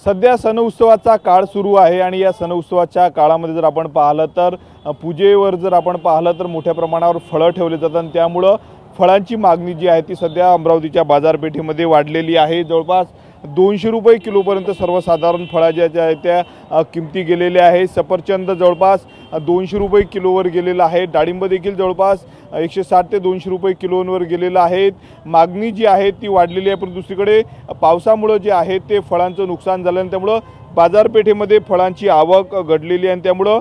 सध्या सण उत्सवाचा काळ सुरू आहे आणि या सण उत्सवाच्या काळामध्ये जर आपण पाहिलं तर पूजेवर जर आपण पाहिलं तर मोठ्या प्रमाणावर फळं ठेवले जातात आणि त्यामुळे फळांची मागणी जी आहे ती सध्या अमरावतीच्या बाजारपेठेमध्ये वाढलेली आहे। जवळपास 200 रुपये किलोपर्यंत सर्वसाधारण फळं ज्या आहेत त्या किमती गेलेल्या आहेत। सफरचंद जवळपास 200 रुपये किलोवर गेलेला आहे। डाळिंब देखील जवळपास 160 ते 200 रुपये किलोवर गेलेला आहे। मागणी जी आहे ती वाढलेली आहे, पण दुसरीकडे पावसामुळे जे आहे ते फळांचं नुकसान झालं आणि त्यामुळे बाजारपेठेमध्ये फळांची आवक घडलेली आहे आणि त्यामुळे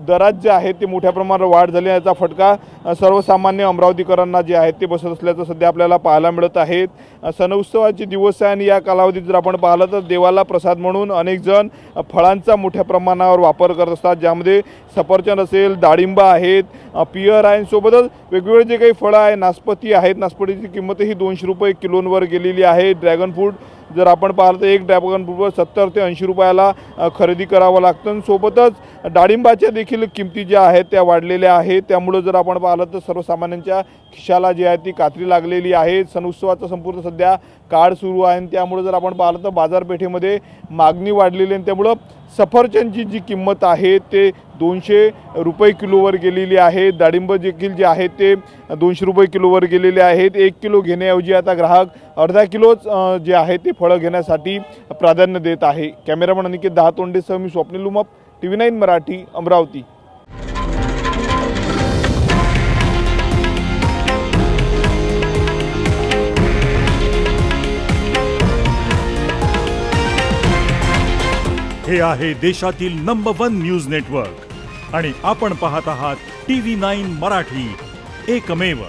दरात जे आहे ते मोठ्या प्रमाणावर वाढ झाली। याचा फटका सर्वसामान्य अमरावतीकरांना जे आहे ते बसत असल्याचं सध्या आपल्याला पाहायला मिळत आहे। सण उत्सवाचे दिवस आहे आणि या कालावधीत जर आपण पाहिलं तर देवाला प्रसाद म्हणून अनेक जण फळांचा मोठ्या प्रमाणावर वापर करत असतात, ज्यामध्ये सफरचंद असेल, डाळिंब आहेत, पियर आहे, सोबतच वेगवेगळे जे काही फळं आहे, नासपती आहेत, नासपतीची किंमतही 200 रुपये किलोवर गेलेली आहे। ड्रॅगन फ्रूट जर आपण पाहिलं तर एक ड्रॅगन फ्रूटवर 70 ते 80 रुपयाला खरेदी करावं लागतं। सोबतच डाळिंबाच्या देखील किमती ज्या आहेत त्या वाढलेल्या आहेत, त्यामुळे जर आपण पाहिलं तर सर्वसामान्यांच्या खिशाला जी आहे ती कात्री लागलेली आहे। सण उत्सवाचा संपूर्ण सध्या काळ सुरू आहे आणि त्यामुळे जर आपण पाहिलं तर बाजारपेठेमध्ये मागणी वाढलेली आहे, त्यामुळे सफरचंदची जी किंमत आहे ते 200 रुपये किलोवर गेलेली आहे। डाळिंब देखील जे आहे ते 200 रुपये किलोवर गेलेले आहेत। 1 किलो घेण्याऐवजी आता ग्राहक अर्धा किलोच जे आहे ते फळं घेण्यासाठी प्राधान्य देत आहे। कॅमेरामन अनिकेत दहातोंडेसह मी स्वप्नील उमप, TV9 मराठी, अमरावती। हे आहे देशातील नंबर 1 न्यूज नेटवर्क आणि आपण पाहत आहात TV9 मराठी, एकमेव।